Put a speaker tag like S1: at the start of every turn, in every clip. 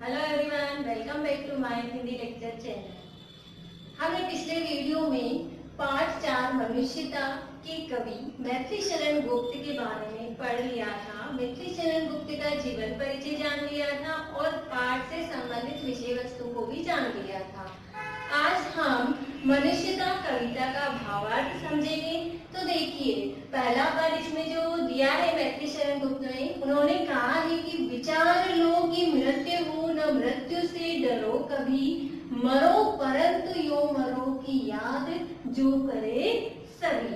S1: Hello everyone, welcome back to my Hindi lecture channel. हमने पिछले video में पार्ट 4 मनुष्यता के कवि मैथिली शरण गुप्त के बारे में पढ़ लिया था। मैथिली शरण गुप्त का जीवन परिचय जान लिया था और पाठ से संबंधित विषय वस्तु को भी जान लिया था। आज हम मनुष्यता कविता का भावार्थ समझेंगे। तो देखिए, पहला पद इसमें जो दिया है मैथिली शरण गुप्त ने, उन्होंने कहा है कि विचार लो कि मृत्यु हो न मृत्यु से डरो कभी, मरो परंतु यो मरो की याद जो करे सभी।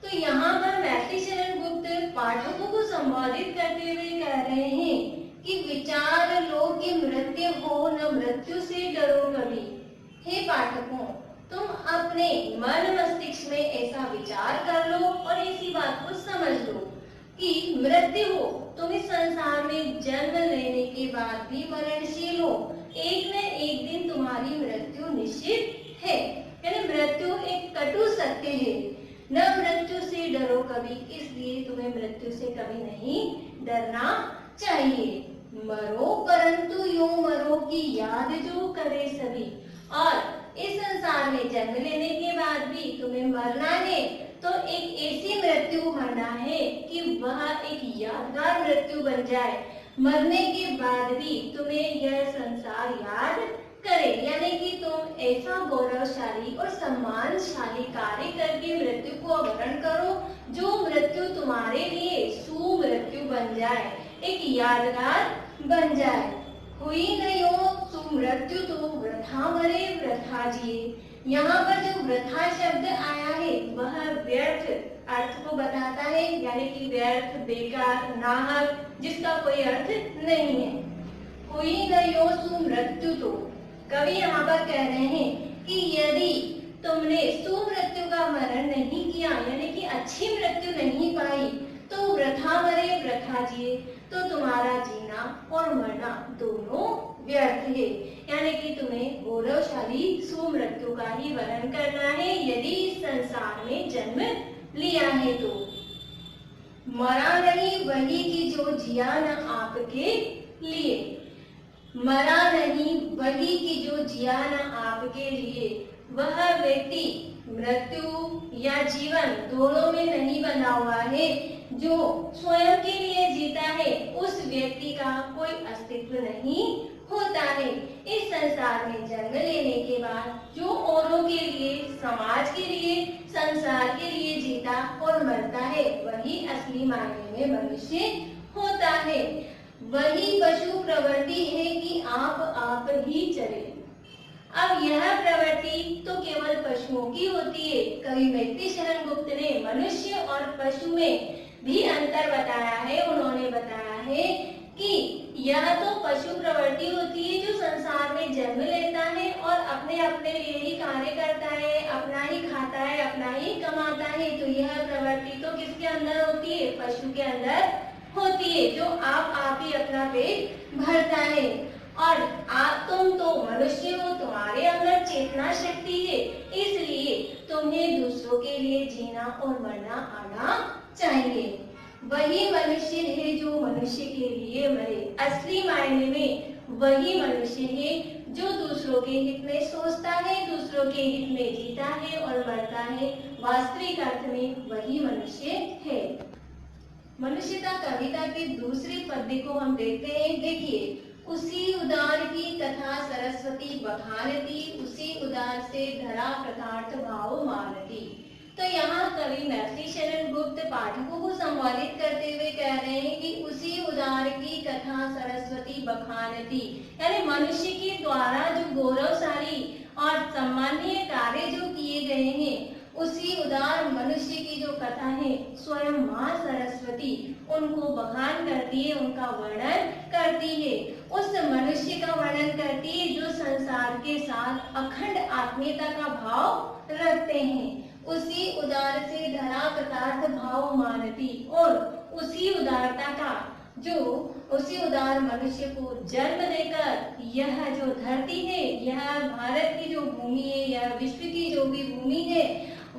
S1: तो यहाँ पर मैथिली शरण गुप्त पाठकों को संबोधित करते हुए कह रहे हैं कि विचार लो कि मृत्यु हो न मृत्यु से डरो कभी। हे पाठकों, तुम अपने मन मस्तिष्क में ऐसा विचार कर लो और ऐसी बात को समझ लो कि मृत्यु हो, तुम इस संसार में जन्म लेने के बाद भी मरणशील हो, एक न एक दिन तुम्हारी मृत्यु निश्चित है। यानी मृत्यु एक कटु सत्य है। न मृत्यु से डरो कभी, इसलिए तुम्हें मृत्यु से कभी नहीं डरना चाहिए। मरो परंतु यो मरो की याद जो करे सभी। और इस संसार में जन्म लेने के बाद भी तुम्हें मरना है, तो एक ऐसी मृत्यु मरना है कि वह एक यादगार मृत्यु बन जाए। मरने के बाद भी तुम्हें यह संसार याद करे, यानी कि तुम ऐसा गौरवशाली और सम्मानशाली कार्य करके मृत्यु को वरण करो जो मृत्यु तुम्हारे लिए सुमृत्यु बन जाए, एक यादगार बन जाए। हुई न यो सुमृत्यु तो वृथा मरे वृथा जिए। यहाँ पर जो वृथा शब्द आया है वह व्यर्थ अर्थ को बताता है, यानी कि व्यर्थ, बेकार, नाहक, जिसका कोई अर्थ नहीं है। हुई न यो सुमृत्यु तो, कवि यहाँ पर कह रहे हैं कि यदि तुमने सुमृत्यु का मरण नहीं किया, यानी कि अच्छी मृत्यु नहीं पाई, तो वृथा मरे वृथा जिए, तो तुम्हारा जीना और मरना दोनों व्यर्थ है। यानी कि तुम्हें गौरवशाली सुमृत्यु का ही वरण करना है यदि इस संसार में जन्म लिया है तो। मरा नहीं वही की जो जिया न आपके लिए। मरा नहीं वही की जो जिया न आपके लिए। वह व्यक्ति मृत्यु या जीवन दोनों में नहीं बना हुआ है। जो स्वयं के लिए जीता है उस व्यक्ति का कोई अस्तित्व नहीं होता है। इस संसार में जन्म लेने के बाद जो औरों के लिए, समाज के लिए, संसार के लिए जीता और मरता है, वही असली मायने में मनुष्य होता है। वही पशु प्रवृत्ति है कि आप ही चले। अब यह प्रवृत्ति तो केवल पशुओं की होती है। कवि मैथिली शरण गुप्त ने मनुष्य और पशु में भी अंतर बताया है। उन्होंने बताया है कि यह तो पशु प्रवृत्ति होती है जो संसार में जन्म लेता है और अपने अपने लिए ही कार्य करता है, अपना ही खाता है, अपना ही कमाता है। तो यह प्रवृत्ति तो किसके अंदर होती है? पशु के अंदर होती है, जो आप ही अपना पेट भरता है। और तुम तो मनुष्य हो, तुम्हारे अंदर चेतना शक्ति है, इसलिए तुम्हें दूसरों के लिए जीना और मरना आना चाहिए। वही मनुष्य है जो मनुष्य के लिए मरे। असली मायने में वही मनुष्य है जो दूसरों के हित में सोचता है, दूसरों के हित में जीता है और मरता है। वास्तविक अर्थ में वही मनुष्य है। मनुष्यता कविता के दूसरे पद्य को हम देखते हैं। देखिए, उसी उदार की कथा सरस्वती बखानती, उसी उदार से धरा कृतार्थ भाव मानती। तो यहाँ कवि मैथिली शरण गुप्त पाठकों को संबोधित करते हुए कह रहे हैं कि उसी उदार की कथा सरस्वती बखानती, यानी मनुष्य के द्वारा जो गौरवशाली और सम्मानीय कार्य जो किए गए हैं, उसी उदार मनुष्य की जो कथा है, स्वयं माँ सरस्वती उनको बखान करती है, उनका वर्णन करती है। उस मनुष्य का वर्णन करती है जो संसार के साथ अखंड आत्मीयता का भाव रखते हैं। उसी उदार से धरा कृतार्थ भाव मानती, और उसी उदारता का, जो उसी उदार मनुष्य को जन्म देकर यह जो धरती है, यह भारत की जो भूमि है, यह विश्व की जो भी भूमि है,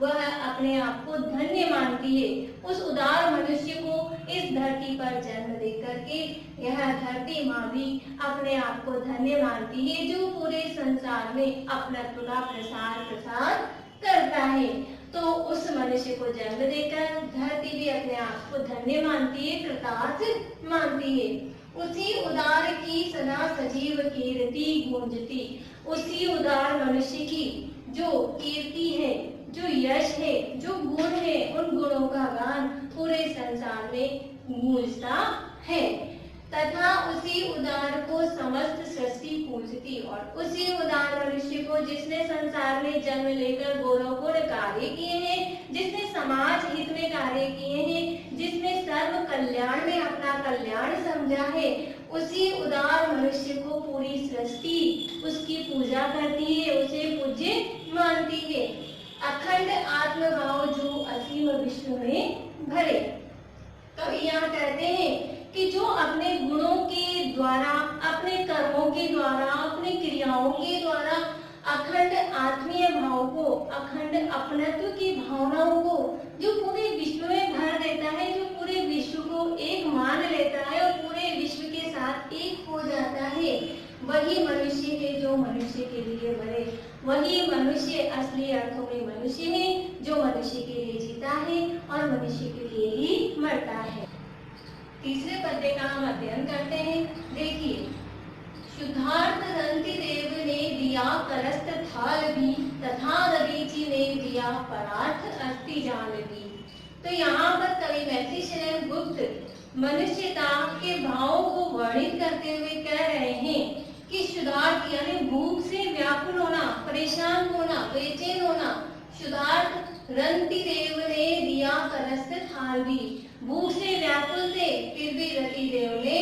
S1: वह अपने आप को धन्य मानती है। उस उदार मनुष्य को इस धरती पर जन्म दे करके यह धरती माँ भी अपने आप को धन्य मानती है, जो पूरे संसार में अपनत्व का प्रसार प्रसार करता है। तो उस मनुष्य को जन्म देकर धरती भी अपने आप को धन्य मानती है, कृतार्थ मानती है। उसी उदार की सदा सजीव कीर्ति गूंजती, उसी उदार मनुष्य की जो कीर्ति है, जो यश है, जो गुण है, उन गुणों का गान पूरे संसार में गूंजता है। तथा उसी उदार को समस्त सृष्टि पूजती, और उसी उदार मनुष्य को जिसने संसार में जन्म लेकर गौरवपूर्ण कार्य किए हैं, जिसने समाज हित में कार्य किए हैं, जिसने सर्व कल्याण में अपना कल्याण समझा है, उसी उदार मनुष्य को पूरी सृष्टि उसकी पूजा करती है, उसे पूज्य मानती है। अखंड आत्मभाव जो असीम विश्व में भरे। तो यहाँ कहते हैं कि जो अपने गुणों के द्वारा, अपने कर्मों के द्वारा, अपनी क्रियाओं के द्वारा अखंड आत्मीय भाव को, अखंड अपनत्व की भावनाओं को जो पूरे विश्व में भर देता है, जो पूरे विश्व को एक मान लेता है और पूरे विश्व के साथ एक हो जाता है, वही मनुष्य है जो मनुष्य के लिए मरे। वही मनुष्य असली अर्थों में मनुष्य है, जो मनुष्य के लिए जीता है और मनुष्य के लिए ही मरता है। तीसरे पद्य का हम अध्ययन करते हैं। देखिए, शुद्धार्थ रंतिदेव ने दिया करस्त थाल भी, तथा दधीचि ने दिया परार्थ अस्थि जान भी। तो यहाँ पर कवि मैथिली शरण गुप्त मनुष्यता के भावों को वर्णित करते हुए कह रहे हैं कि शुद्धार्थ यानी भूख से व्याकुल होना, परेशान होना, बेचैन होना। शुद्धार्थ रंतिदेव ने दिया करस्त थाल भी, भूख से व्याकुल थे, फिर भी रतिदेव ने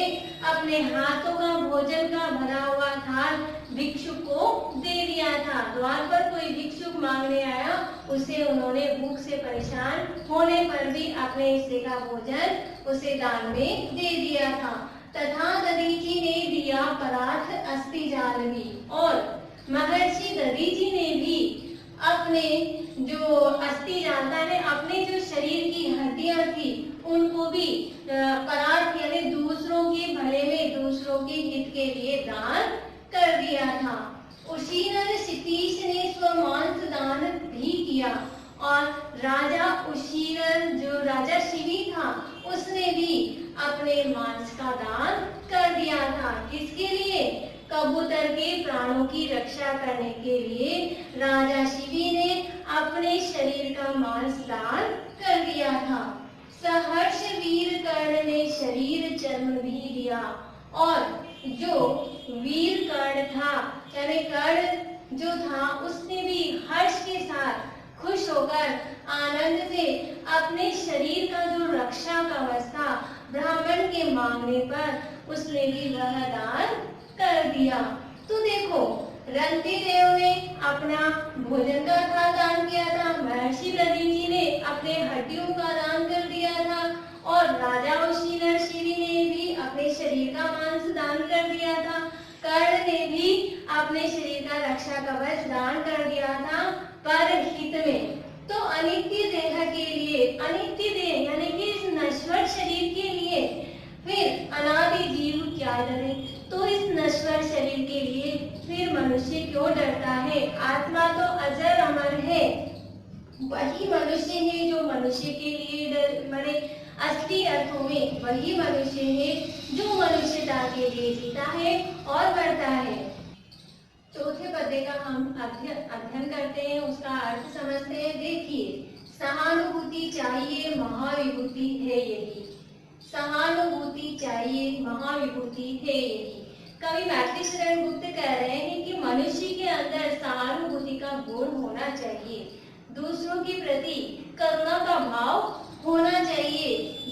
S1: अपने हाथों का भोजन का भरा हुआ थाल भिक्षुक को दे दिया था। द्वार पर कोई भिक्षुक मांगने आया, उसे उन्होंने भूख से परेशान होने पर भी अपने हिस्से का भोजन उसे दान में दे दिया था। तथा दधीचि ने दिया परार्थ अस्थि जाल भी, और महर्षि दधीचि ने भी अपने जो अस्थि जाल था, अपने जो शरीर की हड्डियां थी, उनको भी परार्थ यानी दूसरों के भले में, दूसरों के हित के लिए दान कर दिया था। उशीनन क्षितीश ने स्वमांस दान भी किया, और राजा उशीनन जो राजा शिवी था, उसने भी अपने मांस का दान कर दिया था। किसके लिए? कबूतर के प्राणों की रक्षा करने के लिए राजा शिवी ने अपने शरीर का मांस दान कर दिया था। सहर्ष वीर कर्ण ने शरीर चर्म भी दिया, और जो वीर कर्ण था, यानी कर्ण जो था, उसने भी हर्ष के साथ खुश होकर आनंद से अपने शरीर का जो रक्षा कवच था, ब्राह्मण के मांगने पर उसने भी वह दान कर दिया। तो देखो, रंतिदेव ने अपना भोजन का थाल दान किया था, महर्षि दधीचि ने अपने हड्डियों का दान कर दिया था, और राजा उशीनन शिवी ने भी अपने शरीर का मांस दान कर दिया था। कर्ण ने भी अपने शरीर का रक्षा कवच दान कर दिया था पर हित में। तो अनित्य देह के लिए, अनित्य देह यानी कि इस नश्वर शरीर के लिए फिर अनादि जीव क्या डरे? तो इस नश्वर शरीर के लिए फिर मनुष्य क्यों डरता है? आत्मा तो अजर अमर है, वही मनुष्य है जो मनुष्य के लिए मरे। असली अर्थों में वही मनुष्य है जो मनुष्यता के लिए जीता है और मरता है। चौथे पद्य का हम अध्ययन करते हैं, उसका अर्थ समझते हैं। देखिए, सहानुभूति चाहिए महाविभूति है यही, सहानुभूति चाहिए महाविभूति है यही। कवि मैथिली शरण गुप्त कह रहे हैं कि मनुष्य के अंदर सहानुभूति का गुण होना चाहिए, दूसरों के प्रति करुणा का भाव होना चाहिए,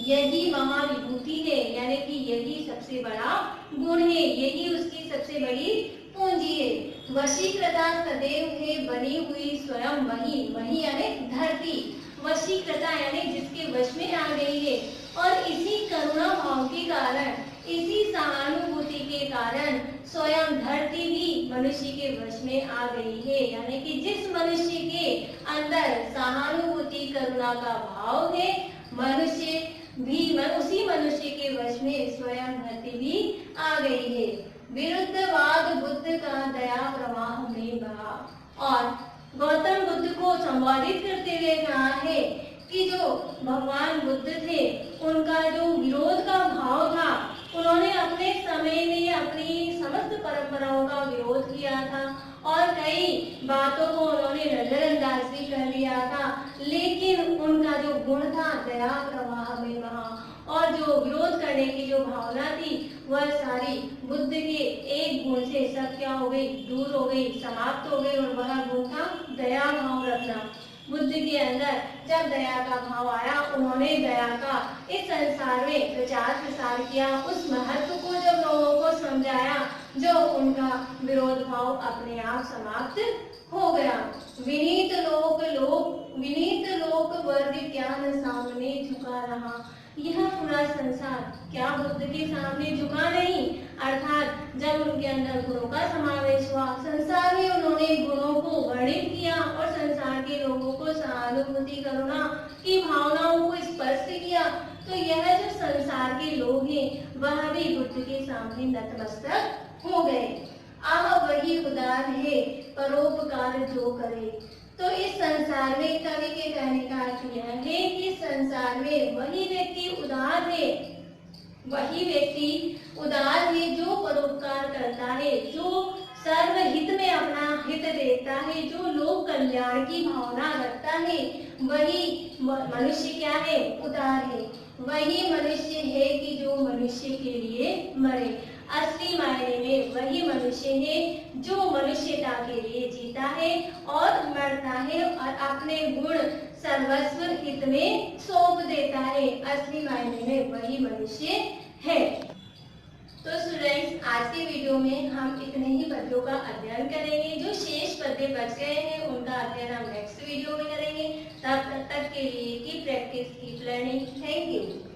S1: यही महाविभूति है, यानी कि यही सबसे बड़ा गुण है, यही उसकी सबसे बड़ी पूंजी है। वशीकृता सदैव है बनी हुई स्वयं वही, वही यानी धरती, वशीकृता यानी जिसके वश में आ गई है, और इसी करुणा भाव के कारण, इसी सहानुभूति के कारण स्वयं धरती भी मनुष्य के वश में आ गई है। यानी कि जिस मनुष्य के अंदर सहानुभूति करुणा का भाव है, मनुष्य भी उसी मनुष्य के वश में स्वयं धरती भी आ गई है। विरुद्धवाद बुद्ध का दया प्रवाह में बहा। और गौतम बुद्ध को संबोधित करते हुए कहा है कि जो भगवान बुद्ध थे, उनका जो विरोध का भाव था, उन्होंने अपने समय में अपनी समस्त परंपराओं का विरोध किया था और कई बातों को उन्होंने नजरअंदाज भी कर दिया था, लेकिन उनका जो गुण था दया प्रवाह में बहा। और जो विरोध करने की जो भावना थी, वह सारी बुद्ध के एक गुण से सब क्या हो गई, दूर हो गई, समाप्त हो गई। और वह गुण था दया भाव रखना। बुद्ध के अंदर जब दया का भाव आया, उन्होंने दया का इस संसार में प्रचार प्रसार किया, उस महत्व को जब लोगों को समझाया, जो उनका विरोध भाव अपने आप समाप्त हो गया। विनीत लोक वर्ग ज्ञान सामने झुका रहा। यह पूरा संसार क्या बुद्ध के सामने झुका नहीं? अर्थात जब उनके अंदर गुणों का समावेश हुआ, संसार में उन्होंने गुणों को वर्णित किया और संसार के लोगों को सहानुभूति करुणा की भावनाओं को स्पर्श किया, तो यह जो संसार के लोग हैं, वह भी बुद्ध के सामने नतमस्तक हो गए। आह वही उदार है, परोपकार जो करे। तो इस संसार में कवि के कहने का अर्थ यह है कि संसार में वही व्यक्ति उदार है, वही व्यक्ति उदार है जो परोपकार करता है, जो सर्वहित में अपना हित देखता है, जो लोक कल्याण की भावना रखता है, वही मनुष्य क्या है, उदार है। वही मनुष्य है कि जो मनुष्य के लिए मरे। असली मायने में वही मनुष्य है जो मनुष्यता के लिए जीता है और मरता है और अपने गुण सर्वस्व हित में सौंप देता है। असली मायने में वही मनुष्य है। तो स्टूडेंट्स, आज के वीडियो में हम इतने ही पद्यों का अध्ययन करेंगे। जो शेष पद्य बच गए हैं, उनका अध्ययन हम नेक्स्ट वीडियो में करेंगे। तब तक के लिए की practice, keep learning. Thank you.